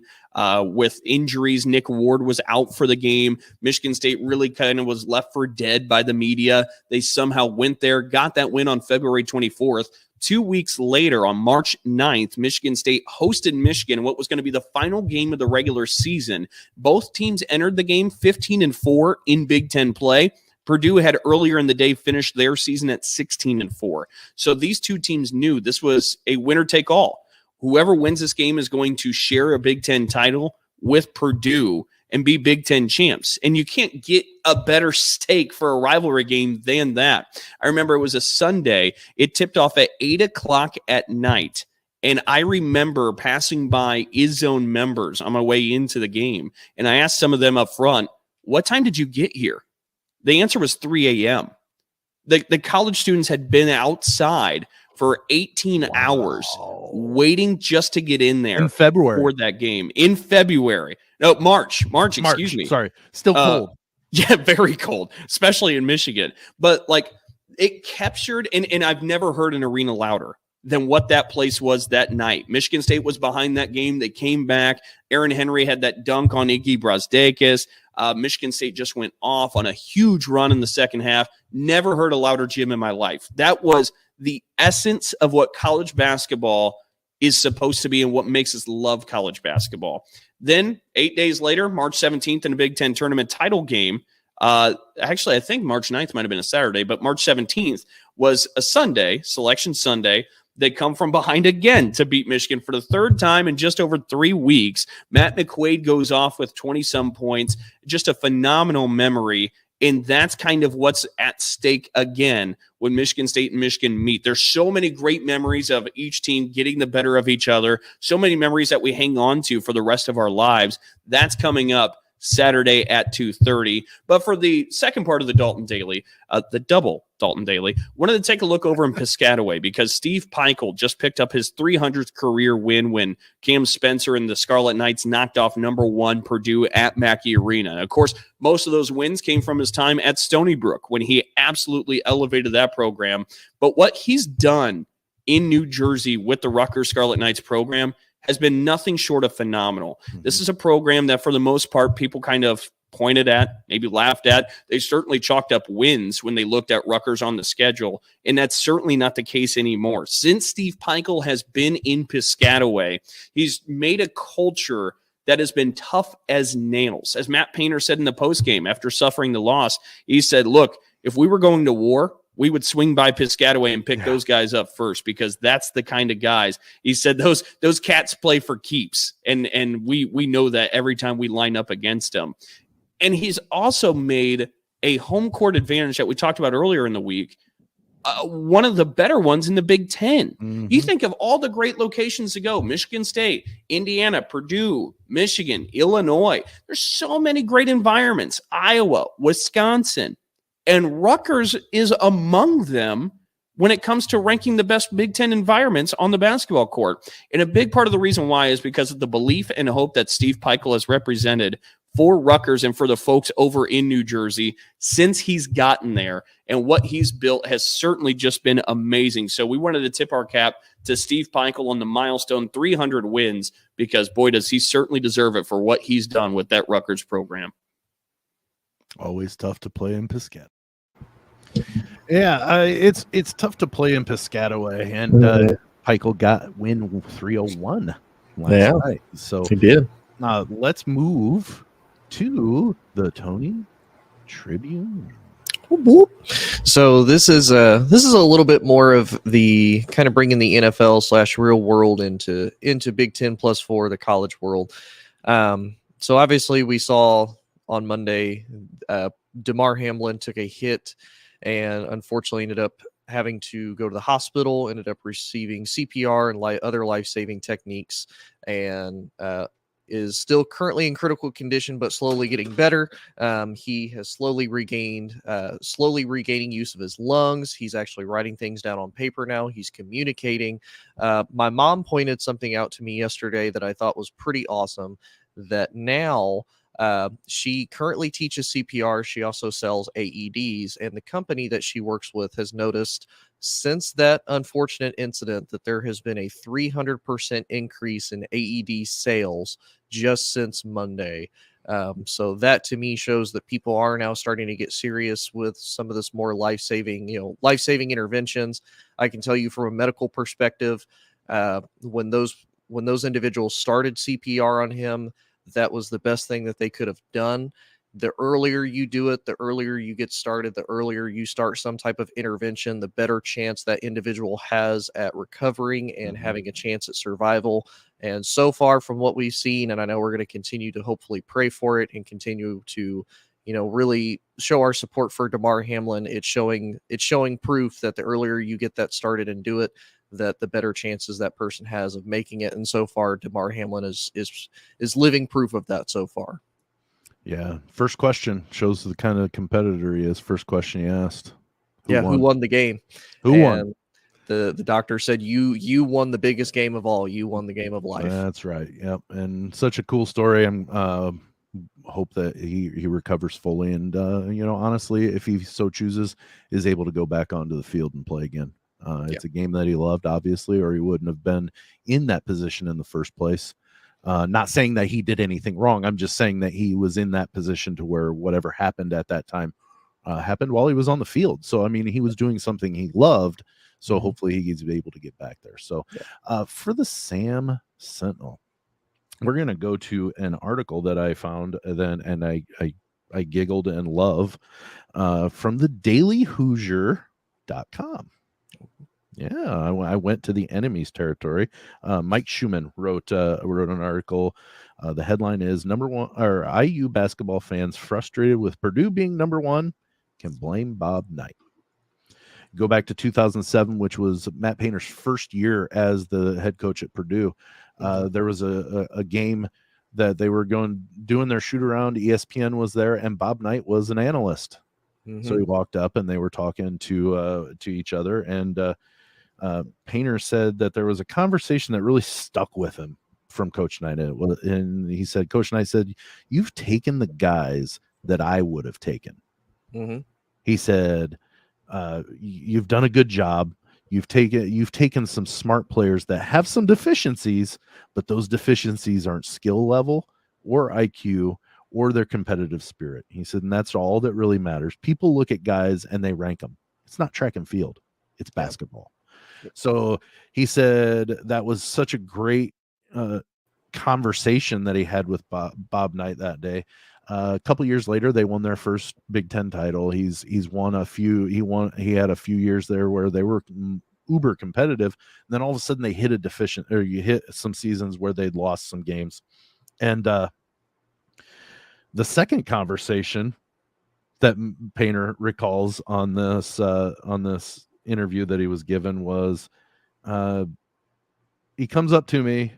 with injuries. Nick Ward was out for the game. Michigan State really kind of was left for dead by the media. They somehow went there, got that win on February 24th. 2 weeks later, on March 9th, Michigan State hosted Michigan in what was going to be the final game of the regular season. Both teams entered the game 15-4 in Big Ten play. Purdue had earlier in the day finished their season at 16-4. So these 2 teams knew this was a winner-take-all. Whoever wins this game is going to share a Big Ten title with Purdue and be Big Ten champs. And you can't get a better stake for a rivalry game than that. I remember it was a Sunday. It tipped off at 8 o'clock at night. And I remember passing by IzZone members on my way into the game. And I asked some of them up front, what time did you get here? The answer was 3 a.m. The college students had been outside for 18 hours waiting just to get in there in February for that game. In February. No, March, excuse me. Sorry. Still cold. Yeah, very cold, especially in Michigan. But like it captured, and I've never heard an arena louder than what that place was that night. Michigan State was behind that game. They came back. Aaron Henry had that dunk on Iggy Brazdeikis. Michigan State just went off on a huge run in the second half. Never heard a louder gym in my life. That was the essence of what college basketball is supposed to be and what makes us love college basketball. Then 8 days later, March 17th in a Big Ten tournament title game. Actually, I think March 9th might have been a Saturday, but March 17th was a Sunday, Selection Sunday. They come from behind again to beat Michigan for the 3rd time in just over 3 weeks. Matt McQuaid goes off with 20-some points. Just a phenomenal memory. And that's kind of what's at stake again when Michigan State and Michigan meet. There's so many great memories of each team getting the better of each other, so many memories that we hang on to for the rest of our lives. That's coming up Saturday at 2:30. But for the second part of the Dalton Daily, the double Dalton Daily, wanted to take a look over in Piscataway because Steve Peichel just picked up his 300th career win when Cam Spencer and the Scarlet Knights knocked off number 1 Purdue at Mackey Arena. And of course, most of those wins came from his time at Stony Brook when he absolutely elevated that program. But what he's done in New Jersey with the Rutgers Scarlet Knights program has been nothing short of phenomenal. This is a program that, for the most part, people kind of pointed at, maybe laughed at. They certainly chalked up wins when they looked at Rutgers on the schedule, and that's certainly not the case anymore. Since Steve Peichel has been in Piscataway, he's made a culture that has been tough as nails. As Matt Painter said in the postgame after suffering the loss, he said, look, if we were going to war, we would swing by Piscataway and pick those guys up first because that's the kind of guys. He said those cats play for keeps, and we know that every time we line up against them. And he's also made a home court advantage that we talked about earlier in the week, one of the better ones in the Big Ten. You think of all the great locations to go, Michigan State, Indiana, Purdue, Michigan, Illinois. There's so many great environments, Iowa, Wisconsin. And Rutgers is among them when it comes to ranking the best Big Ten environments on the basketball court. And a big part of the reason why is because of the belief and hope that Steve Peichel has represented for Rutgers and for the folks over in New Jersey since he's gotten there. And what he's built has certainly just been amazing. So we wanted to tip our cap to Steve Peichel on the milestone 300 wins because, boy, does he certainly deserve it for what he's done with that Rutgers program. Always tough to play in Piscataway. Yeah, it's tough to play in Piscataway, and Peichel got win 301 last night. So he did. Let's move to the Tony Tribune. So this is a little bit more of the kind of bringing the NFL / real world into Big 10+4, the college world. So obviously we saw on Monday, DeMar Hamlin took a hit and unfortunately ended up having to go to the hospital, ended up receiving CPR and other life-saving techniques, and is still currently in critical condition, but slowly getting better. He has slowly regaining use of his lungs. He's actually writing things down on paper now. He's communicating. My mom pointed something out to me yesterday that I thought was pretty awesome, that now she currently teaches CPR. She also sells AEDs, and the company that she works with has noticed since that unfortunate incident that there has been a 300% increase in AED sales just since Monday. So that to me shows that people are now starting to get serious with some of this more life-saving interventions. I can tell you from a medical perspective, when those individuals started CPR on him, that was the best thing that they could have done. The earlier you do it, the earlier you get started, the earlier you start some type of intervention, the better chance that individual has at recovering and having a chance at survival. And so far from what we've seen, and I know we're going to continue to hopefully pray for it and continue to, really show our support for DeMar Hamlin. It's showing proof that the earlier you get that started and do it, that the better chances that person has of making it. And so far, DeMar Hamlin is living proof of that so far. Yeah. First question shows the kind of competitor he is. First question he asked. Who won the game? Who won? The doctor said, you won the biggest game of all. You won the game of life. That's right. Yep. And such a cool story. I'm hope that he recovers fully. And, honestly, if he so chooses, is able to go back onto the field and play again. It's a game that he loved, obviously, or he wouldn't have been in that position in the first place. Not saying that he did anything wrong. I'm just saying that he was in that position to where whatever happened at that time happened while he was on the field. So, I mean, he was doing something he loved. So hopefully he's able to get back there. So for the Sam Sentinel, we're going to go to an article that I found and I giggled and love from the dailyhoosier.com. Yeah, I went to the enemy's territory. Mike Schumann wrote an article. The headline is "Number One" or IU basketball fans frustrated with Purdue being number one can blame Bob Knight. Go back to 2007, which was Matt Painter's first year as the head coach at Purdue. There was a game that they were doing their shoot around. ESPN was there, and Bob Knight was an analyst. So he walked up, and they were talking to each other, and Painter said that there was a conversation that really stuck with him from Coach Knight. And he said, Coach Knight said, "You've taken the guys that I would have taken." He said, "You've done a good job. You've taken some smart players that have some deficiencies, but those deficiencies aren't skill level or IQ or their competitive spirit." He said, and that's all that really matters. People look at guys and they rank them. It's not track and field. It's basketball. So he said that was such a great conversation that he had with Bob Knight that day. A couple years later, they won their first Big Ten title. He's won a few. He had a few years there where they were uber competitive. And then all of a sudden, they hit you hit some seasons where they'd lost some games. And the second conversation that Painter recalls on this interview that he was given was, he comes up to me,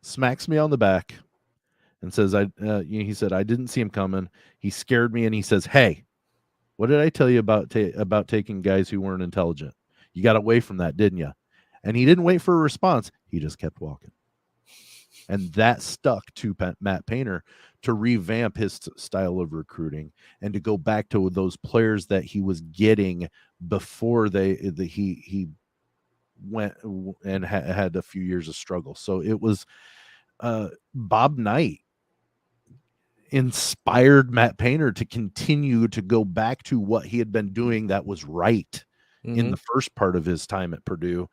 smacks me on the back, and says, he said, "I didn't see him coming. He scared me." And he says, "Hey, what did I tell you about taking guys who weren't intelligent? You got away from that, didn't you?" And he didn't wait for a response. He just kept walking. And that stuck to Matt Painter to revamp his style of recruiting and to go back to those players that he was getting before he went and had a few years of struggle. So it was Bob Knight inspired Matt Painter to continue to go back to what he had been doing that was right in the first part of his time at Purdue.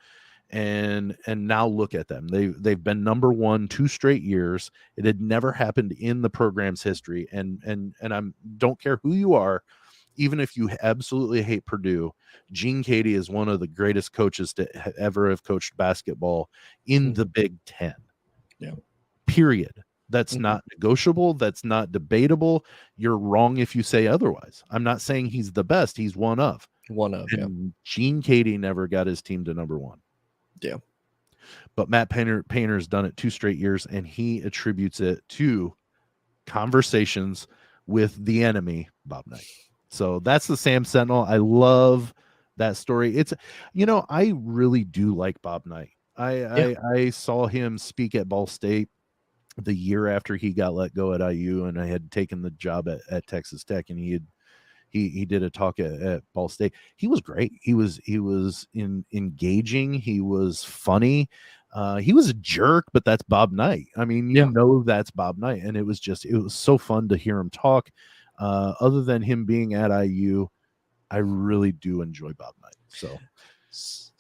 And now look at them. They've been number one 2 straight years. It had never happened in the program's history. And don't care who you are, even if you absolutely hate Purdue, Gene Cady is one of the greatest coaches to ever have coached basketball in the Big Ten. Yeah. Period. That's not negotiable. That's not debatable. You're wrong if you say otherwise. I'm not saying he's the best. He's one of. And Gene Cady never got his team to number one. Yeah. But Matt Painter's done it 2 straight years, and he attributes it to conversations with the enemy, Bob Knight. So that's the Sam Sentinel. I love that story. It's, I really do like Bob Knight. I saw him speak at Ball State the year after he got let go at IU, and I had taken the job at Texas Tech, and he did a talk at Ball State. He was great. He was engaging. He was funny. He was a jerk, but that's Bob Knight. I mean, that's Bob Knight. And it was so fun to hear him talk. Other than him being at IU, I really do enjoy Bob Knight.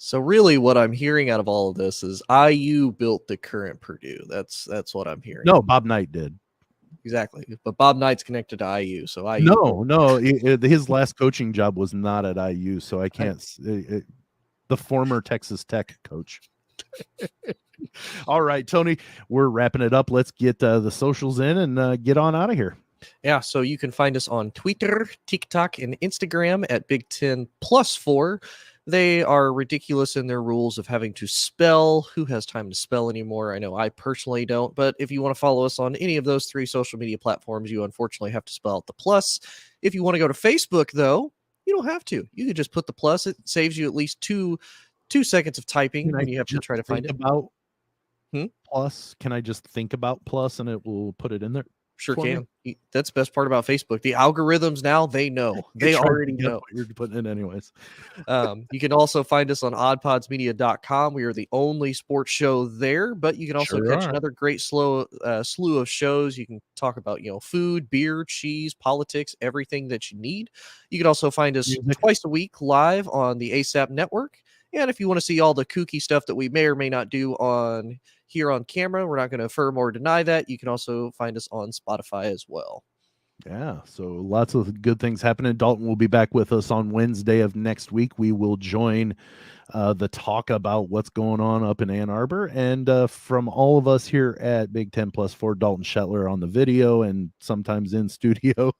So really what I'm hearing out of all of this is IU built the current Purdue. That's what I'm hearing. No, Bob Knight did. Exactly. But Bob Knight's connected to IU. So IU. No, his last coaching job was not at IU. So I can't, the former Texas Tech coach. All right, Tony, we're wrapping it up. Let's get the socials in and get on out of here. Yeah, so you can find us on Twitter, TikTok, and Instagram at Big Ten Plus 4. They are ridiculous in their rules of having to spell. Who has time to spell anymore? I know I personally don't, but if you want to follow us on any of those 3 social media platforms, you unfortunately have to spell out the plus. If you want to go to Facebook, though, you don't have to. You can just put the plus. It saves you at least two seconds of typing when you have to try to find it. Plus, can I just think about plus and it will put it in there? Sure can. That's the best part about Facebook. The algorithms now, they know. They already know. You're putting it anyways. You can also find us on oddpodsmedia.com. We are the only sports show there, but you can also catch another great slew of shows. You can talk about, food, beer, cheese, politics, everything that you need. You can also find us twice a week live on the ASAP network. And if you want to see all the kooky stuff that we may or may not do here on camera, we're not going to affirm or deny that. You can also find us on Spotify as well. Yeah, so lots of good things happening. Dalton will be back with us on Wednesday of next week. We will join the talk about what's going on up in Ann Arbor. And from all of us here at Big 10 Plus 4, Dalton Shetler on the video and sometimes in studio,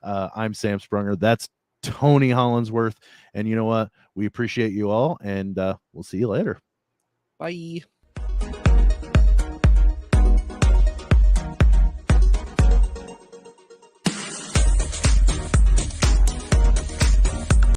I'm Sam Sprunger. That's Tony Hollinsworth. And you know what? We appreciate you all, and we'll see you later. Bye.